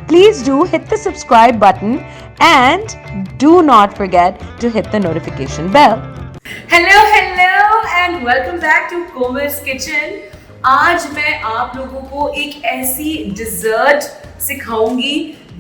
Please do hit the subscribe button and do not forget to hit the notification bell. Hello and welcome back to commerce kitchen. आज मैं आप लोगों को एक ऐसी dessert सिखाऊंगी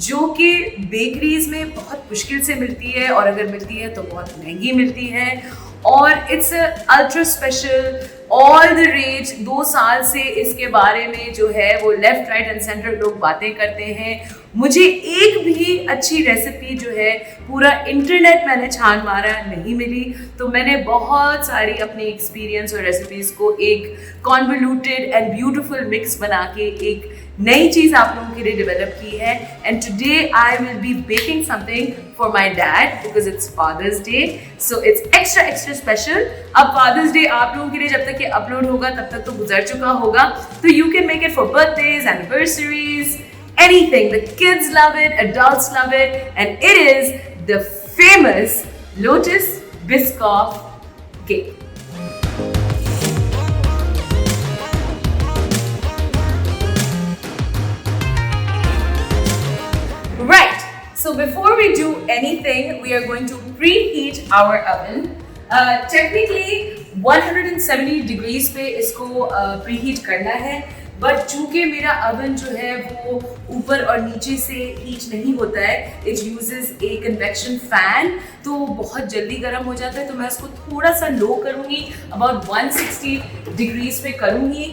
जो कि बेकरीज में बहुत मुश्किल से मिलती है, और अगर मिलती है तो बहुत महंगी मिलती है, और it's ultra special, all the rage. 2 साल से इसके बारे में जो है वो लेफ्ट राइट एंड सेंटर लोग बातें करते हैं। मुझे एक भी अच्छी रेसिपी जो है पूरा इंटरनेट मैंने छान मारा नहीं मिली, तो मैंने बहुत सारी अपनी एक्सपीरियंस और रेसिपीज़ को एक कॉन्वोल्यूटेड एंड ब्यूटिफुल मिक्स बना के एक नई चीज़ आप लोगों के लिए डेवलप की है। And today I will be baking something for my dad because it's Father's Day, so it's extra special. अब फादर्स डे आप लोगों के लिए जब तक ये अपलोड होगा तब तक तो गुजर चुका होगा, तो you can make it for birthdays, anniversaries, anything. The kids love it, adults love it, and it is the famous Lotus Biscoff cake. Right, so before we do anything, we are going to preheat our oven. Technically 170 degrees पे इसको preheat करना है, but चूंकि मेरा oven जो है वो ऊपर और नीचे से हीट नहीं होता है, it uses A convection fan, तो बहुत जल्दी गर्म हो जाता है। तो मैं उसको थोड़ा सा लो करूँगी, अबाउट 160 डिग्रीज पे करूँगी।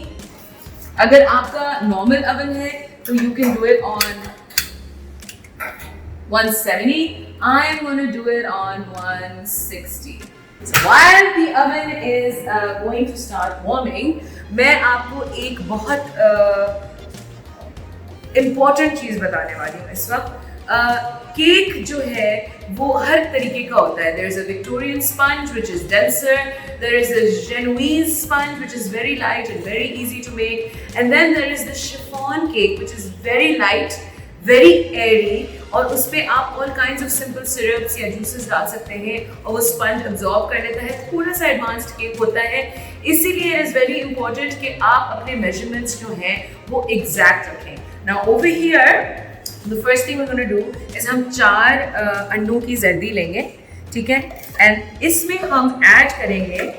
अगर आपका नॉर्मल अवन है तो you can do it on 170. I am going to do it on 160. So while the oven is going to start warming, मैं आपको एक बहुत इम्पॉर्टेंट चीज़ बताने वाली हूँ इस वक्त। केक जो है वो हर तरीके का होता है। There is a Victorian sponge which is denser, there is a Genoese sponge which is very light and very easy to make, and then there is the chiffon cake which is very light, very airy, और उस पर आप all kinds of simple syrups या juices डाल सकते हैं और वो स्पंज अब्जॉर्ब कर लेता है। थोड़ा सा एडवांस्ड केक होता है, इसीलिए इट इज़ वेरी इंपॉर्टेंट कि आप अपने मेजरमेंट्स जो हैं वो एग्जैक्ट रखें। Now over here the first thing we gonna do is हम 4 अंडों की जर्दी लेंगे, ठीक है, एंड इसमें हम ऐड करेंगे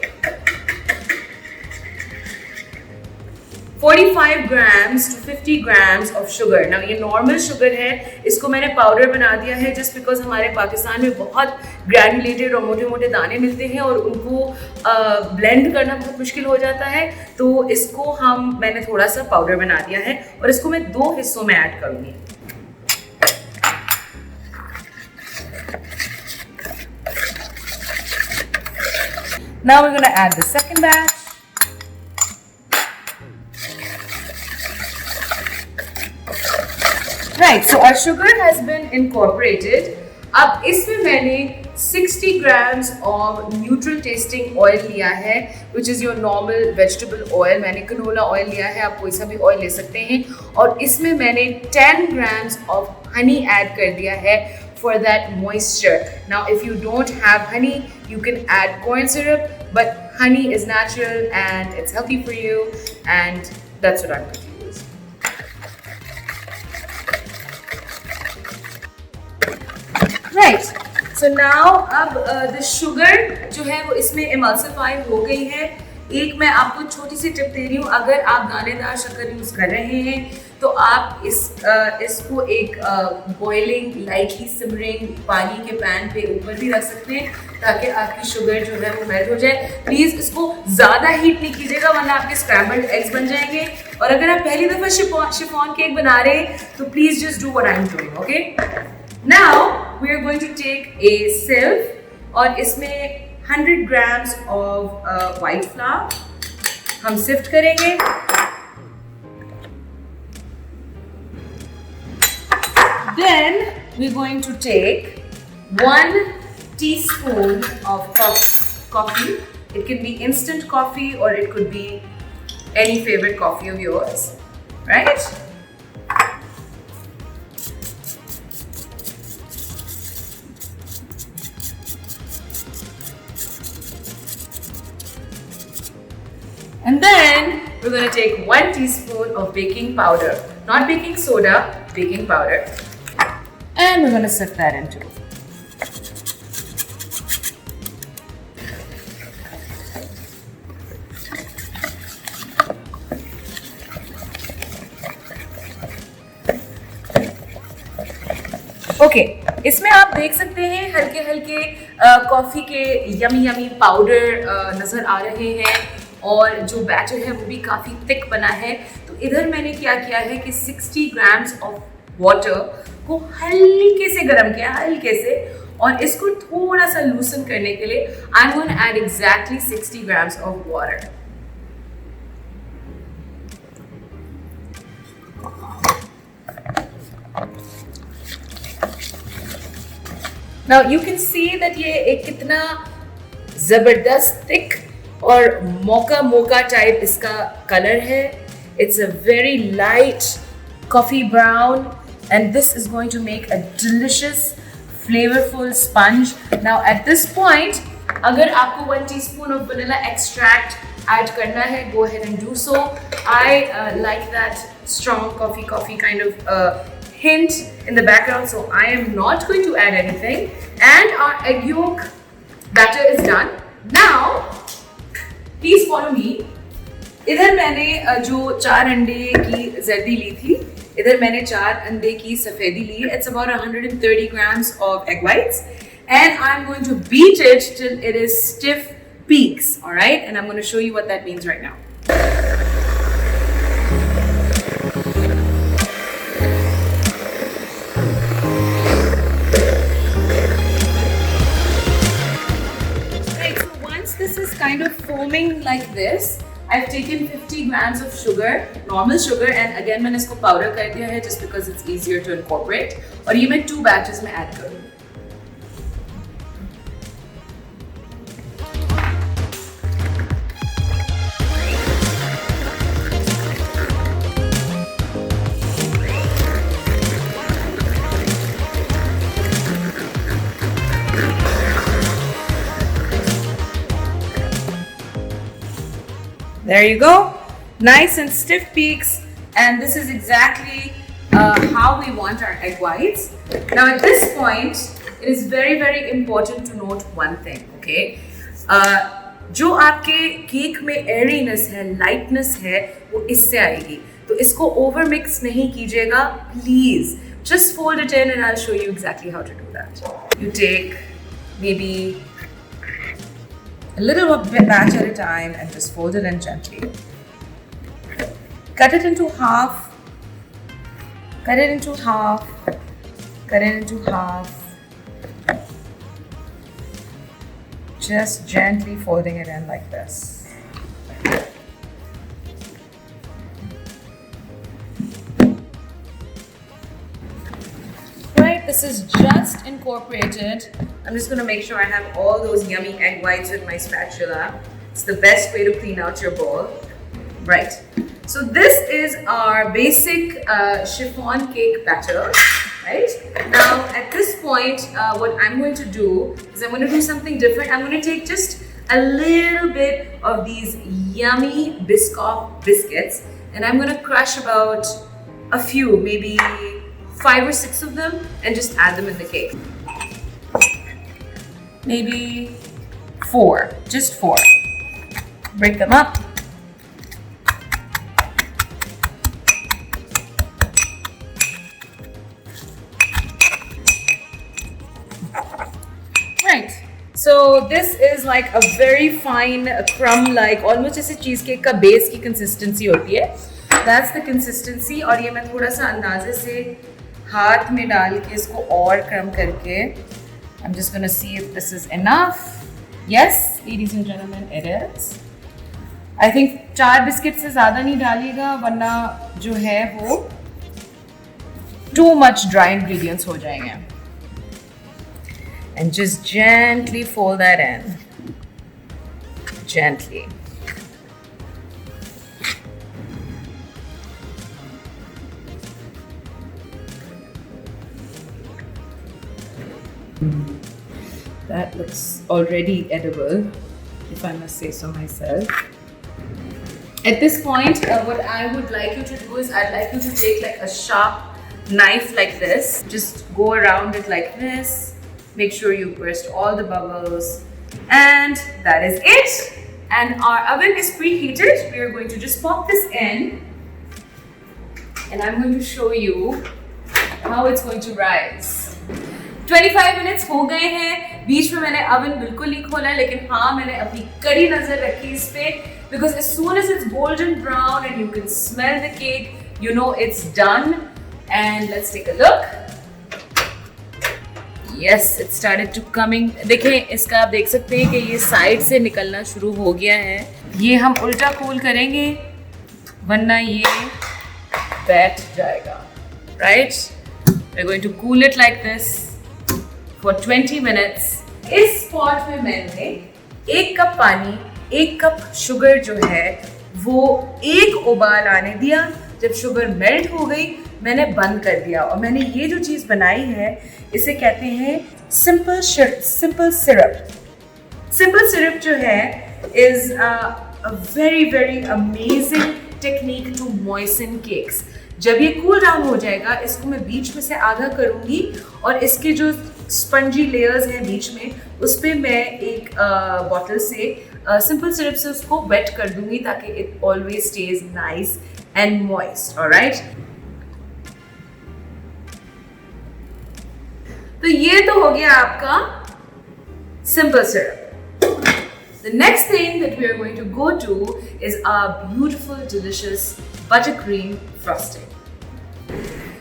45 grams to 50 grams of sugar. Now ये नॉर्मल शुगर है, इसको मैंने पाउडर बना दिया है जस्ट बिकॉज हमारे पाकिस्तान में बहुत ग्रैनुलेटेड और मोटे मोटे दाने मिलते हैं और उनको ब्लेंड करना बहुत मुश्किल हो जाता है, तो इसको मैंने थोड़ा सा पाउडर बना दिया है और इसको मैं 2 हिस्सों में ऐड करूँगी। Now we're going to add the second batch. Right, so our sugar has been incorporated. अब इसमें मैंने 60 grams of neutral tasting oil लिया है, which is your normal vegetable oil. मैंने canola oil लिया है, आप कोई सा भी oil ले सकते हैं, और इसमें मैंने 10 grams of honey add कर दिया है for that moisture. Now, if you don't have honey, you can add corn syrup, but honey is natural and it's healthy for you, and that's what I'm going to use. Right, so now अब the sugar जो है वो इसमें emulsify हो गई है। एक मैं आपको छोटी सी टिप दे रही हूँ, अगर आप दानेदार शक्कर यूज़ कर रहे हैं तो आप इसको एक बॉइलिंग लाइटली सिमरिंग पानी के पैन पे ऊपर भी रख सकते हैं ताकि आपकी शुगर जो है वो मेल्ट हो जाए। प्लीज़ इसको ज़्यादा हीट नहीं कीजिएगा वरना आपके स्क्रैम्बल्ड एग्स बन जाएंगे, और अगर आप पहली दफ़ा शिफॉन केक बना रहे हैं तो please just do what I am doing, okay. Now we are going to take a sieve और इसमें 100 grams of white flour हम sift करेंगे। Then we're going to take 1 teaspoon of coffee. It can be instant coffee or it could be any favorite coffee of yours, right? And then we're going to take 1 teaspoon of baking powder, not baking soda, baking powder, and we're going to sift that into. Okay इसमें आप देख सकते हैं हल्के हल्के coffee के yummy yummy powder नज़र आ रहे हैं और जो बैटर है वो भी काफ़ी थिक बना है। तो इधर मैंने क्या किया है कि 60 ग्राम्स ऑफ वाटर को हल्के से गर्म किया, हल्के से, और इसको थोड़ा सा लूसन करने के लिए I am going to add exactly 60 grams of water. Now you can see that ये एक कितना ज़बरदस्त थिक और मोका टाइप इसका कलर है। It's a very light coffee brown and this is going to make a delicious flavorful sponge. Now at this point अगर आपको 1 teaspoon of vanilla extract add करना है, go ahead and do so. I like that strong coffee kind of hint in the background, so I am not going to add anything. And our egg yolk batter is done. Now please follow me. इधर मैंने जो 4 अंडे की जर्दी ली थी, इधर मैंने 4 अंडे की सफेदी ली। It's about 130 grams of egg whites and I'm going to beat it till it is stiff peaks, all right? And I'm going to show you what that means right now. This is kind of foaming like this. I've taken 50 grams of sugar, normal sugar, and again मैंने इसको powder कर दिया है just because it's easier to incorporate. और ये मैं 2 batches में add करूँ। There you go, nice and stiff peaks, and this is exactly how we want our egg whites. Now at this point, it is very important to note one thing, okay? जो आपके cake में airiness है, lightness है, वो इससे आएगी। तो इसको over mix नहीं कीजिएगा, please. Just fold it in and I'll show you exactly how to do that. You take maybe a little batch at a time and just fold it in gently. Cut it into half. Cut it into half. Cut it into half. Just gently folding it in like this. Right, this is just incorporated. I'm just going to make sure I have all those yummy egg whites with my spatula. It's the best way to clean out your bowl. Right. So this is our basic chiffon cake batter. Right. Now at this point, what I'm going to do is I'm going to do something different. I'm going to take just a little bit of these yummy Biscoff biscuits and I'm going to crush about a few, maybe 5 or 6 of them, and just add them in the cake. Maybe 4, just 4. Break them up. Right. So this is like a very fine crumb-like, almost जैसे cheesecake का base की consistency होती है. That's the consistency. और ये मैं थोड़ा सा अंदाजे से हाथ में डाल के इसको और क्रम करके I'm just gonna see if this is enough. Yes, ladies and gentlemen, it is. I think 4 biscuit से ज़्यादा नहीं डालिएगा वरना जो है वो too much dry ingredients हो जाएंगे. And just gently fold that in. Gently. That looks already edible, if I must say so myself. At this point, what I would like you to do is I'd like you to take like a sharp knife like this. Just go around it like this. Make sure you burst all the bubbles. And that is it. And our oven is preheated. We are going to just pop this in. And I'm going to show you how it's going to rise. 25 minutes हो गए हैं. बीच में मैंने oven बिल्कुल नहीं खोला, लेकिन हाँ मैंने अपनी कड़ी नजर रखी इस पे, because as soon as it's golden brown and you can smell the cake, you know it's done. And let's take a look. Yes, it started to coming. देखें इसका, आप देख सकते हैं कि ये साइड से निकलना शुरू हो गया है. ये हम उल्टा कूल करेंगे वरना ये बैठ जाएगा. Right? We're going to cool it like this for 20 minutes. इस पॉट में मैंने 1 कप पानी, 1 कप शुगर जो है वो एक उबाल आने दिया. जब शुगर मेल्ट हो गई मैंने बंद कर दिया और मैंने ये जो चीज़ बनाई है इसे कहते हैं सिंपल सिरप. सिंपल सिरप जो है is a very very amazing technique to moisten cakes. जब ये कूल डाउन हो जाएगा इसको मैं बीच में से आधा करूंगी और इसके जो स्पंजी लेयर्स हैं बीच में उस पर मैं एक बॉटल से सिंपल सिरप से उसको वेट कर दूंगी ताकि it always stage nice and moist. Alright, तो ये तो हो गया आपका simple syrup. The next thing that we are going to go to is our beautiful, delicious buttercream frosting.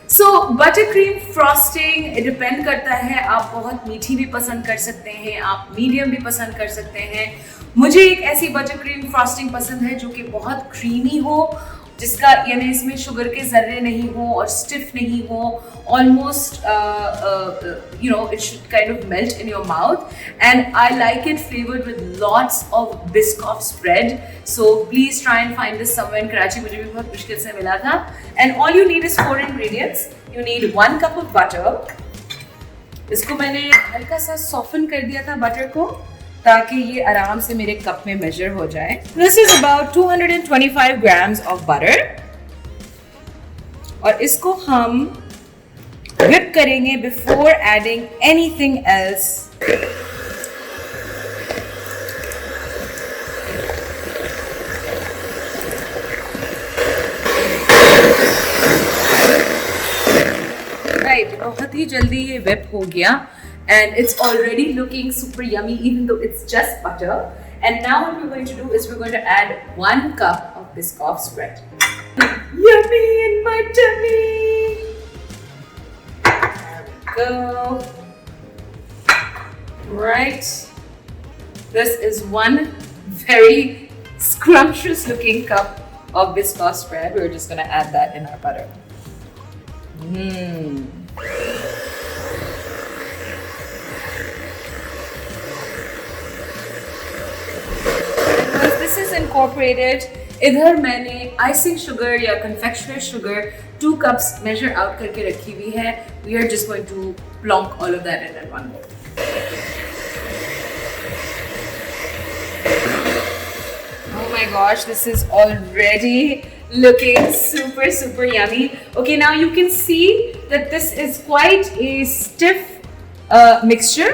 So buttercream frosting it depend करता है. आप बहुत मीठी भी पसंद कर सकते हैं, आप मीडियम भी पसंद कर सकते हैं. मुझे एक ऐसी बटरक्रीम फ्रॉस्टिंग पसंद है जो कि बहुत क्रीमी हो, जिसका यानी इसमें शुगर के जर्रे नहीं हो और स्टिफ नहीं हो. Almost you know it should kind of melt in your mouth, and I like it flavored with lots of Biscoff spread. So please try and find this somewhere in Karachi. मुझे भी बहुत मुश्किल से मिला था. And all you need is 4 ingredients. You need 1 cup of butter. इसको मैंने हल्का सा soften कर दिया था बटर को ताकि ये आराम से मेरे कप में मेजर हो जाए. This is about 225 grams of butter. और इसको हम whip करेंगे before adding anything else. Right, बहुत ही जल्दी ये whip हो गया. And it's already looking super yummy even though it's just butter. And now what we're going to do is we're going to add 1 cup of Biscoff spread. Yummy in my tummy! There we go. Right. This is 1 very scrumptious looking cup of Biscoff spread. We're just going to add that in our butter. This is incorporated. इधर मैंने icing sugar या confectioner sugar 2 cups measure out करके रखी हुई है. We are just going to plonk all of that in one bowl. Oh my gosh, this is already looking super super yummy. Okay, now you can see that this is quite a stiff mixture.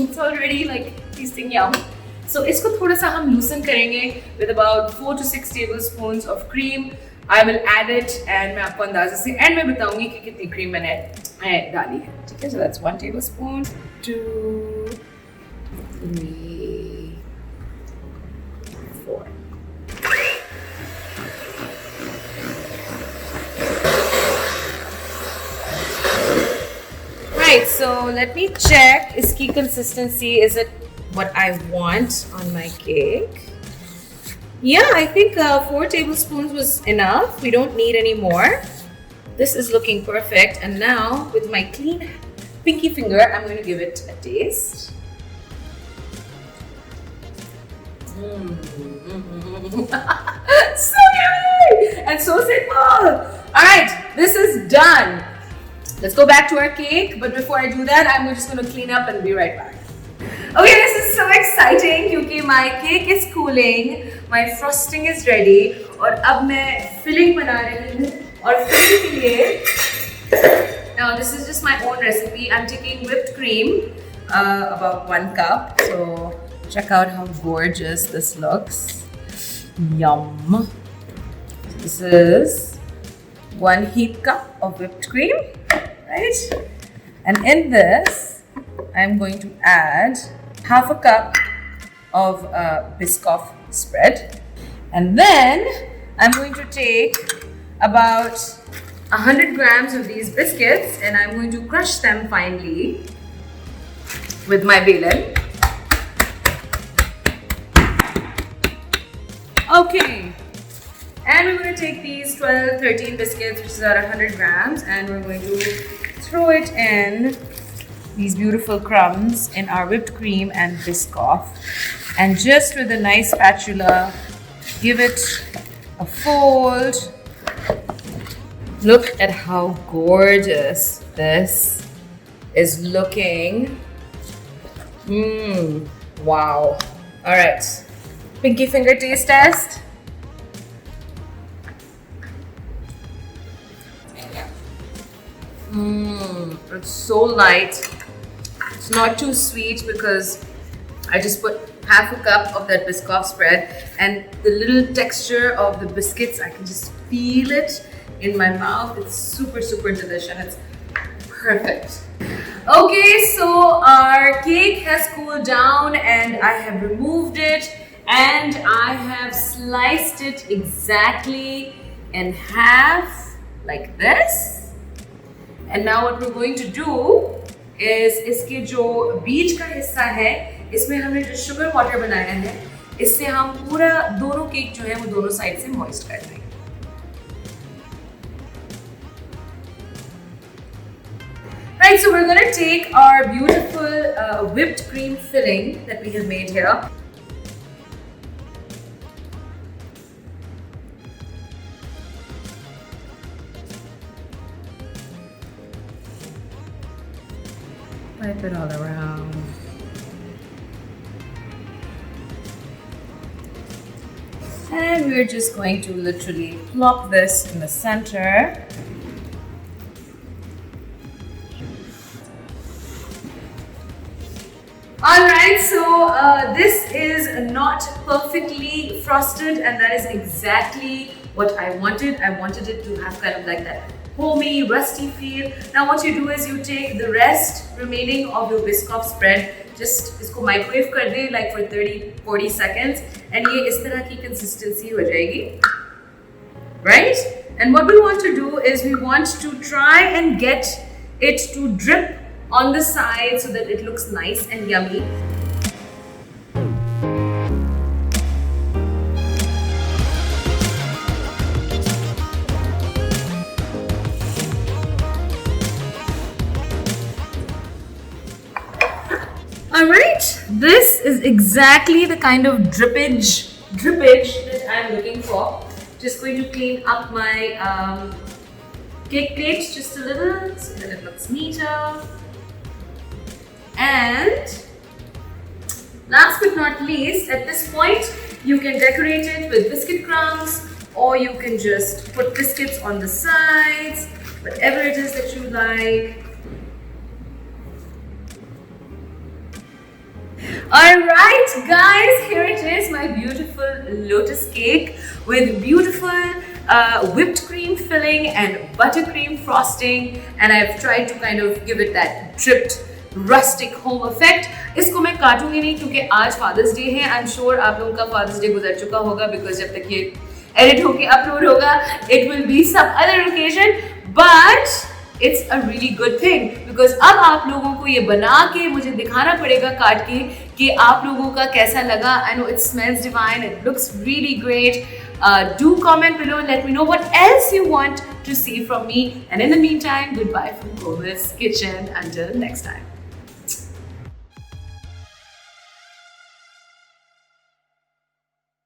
It's already like tasting yum. So इसको थोड़ा सा हम loosen करेंगे with about 4 to 6 tablespoons of cream. I will add it and मैं आपको अंदाज़े से end में बताऊंगी कि कितनी cream मैंने डाली है. ठीक है, so that's 1 tablespoon, 2, 3, 4. Right, so let me check iski consistency. Is it what I want on my cake? Yeah, I think 4 tablespoons was enough. We don't need any more. This is looking perfect. And now with my clean pinky finger, I'm going to give it a taste. So yummy and so simple. All right, this is done. Let's go back to our cake, but before I do that, I'm just going to clean up and be right back. Okay, this is is so exciting क्योंकि my cake is cooling, my frosting is ready और अब मैं filling बना रही हूँ और filling के लिए now this is just my own recipe. I'm taking whipped cream, about 1 cup. So check out how gorgeous this looks. Yum. This is 1 heaped cup of whipped cream, right? And in this, I'm going to add half a cup of Biscoff spread. And then I'm going to take about 100 grams of these biscuits and I'm going to crush them finely with my Belen. Okay. And we're going to take these 13 biscuits, which is about 100 grams, and we're going to throw it in these beautiful crumbs in our whipped cream and Biscoff. And just with a nice spatula, give it a fold. Look at how gorgeous this is looking. Wow. All right. Pinky finger taste test. It's so light. It's not too sweet because I just put half a cup of that Biscoff spread, and the little texture of the biscuits, I can just feel it in my mouth. It's super, super delicious. It's perfect. Okay, so our cake has cooled down and I have removed it and I have sliced it exactly in half like this. And now what we're going to do is इसके जो बीच का हिस्सा है इसमें हमने जो sugar water बनाया है इससे हम पूरा दोनों केक जो है वो दोनों साइड से मॉइस्ट कर देंगे. Right, so we're going to take our beautiful whipped cream filling that we have made here. Wipe it all around. And we're just going to literally plop this in the center. Alright, so this is not perfectly frosted and that is exactly what I wanted. I wanted it to have kind of like that homey, rusty feel. Now what you do is you take the rest remaining of your Biscoff spread, just इसको microwave कर दे like for 30-40 seconds and ये इस तरह की consistency हो जाएगी, right? And what we want to do is we want to try and get it to drip on the side so that it looks nice and yummy. Alright, this is exactly the kind of drippage that I'm looking for. Just going to clean up my cake plate just a little so that it looks neater. And last but not least, at this point, you can decorate it with biscuit crumbs or you can just put biscuits on the sides, whatever it is that you like. Alright guys, here it is, my beautiful lotus cake with beautiful whipped cream filling and buttercream frosting, and I've tried to kind of give it that dripped rustic home effect. इसको मैं काटूंगी नहीं क्योंकि आज fathers day है. I am sure आप लोगों का fathers day गुजर चुका होगा बिकॉज जब तक ये एडिट होके अपलोड होगा it will be some other occasion, but it's a really good thing because अब आप लोगों को ये बना के मुझे दिखाना पड़ेगा काट के कि आप लोगों का कैसा लगा. I know it smells divine, it looks really great. Do comment below and let me know what else you want to see from me. And in the meantime, goodbye from Komal's Kitchen. Until next time.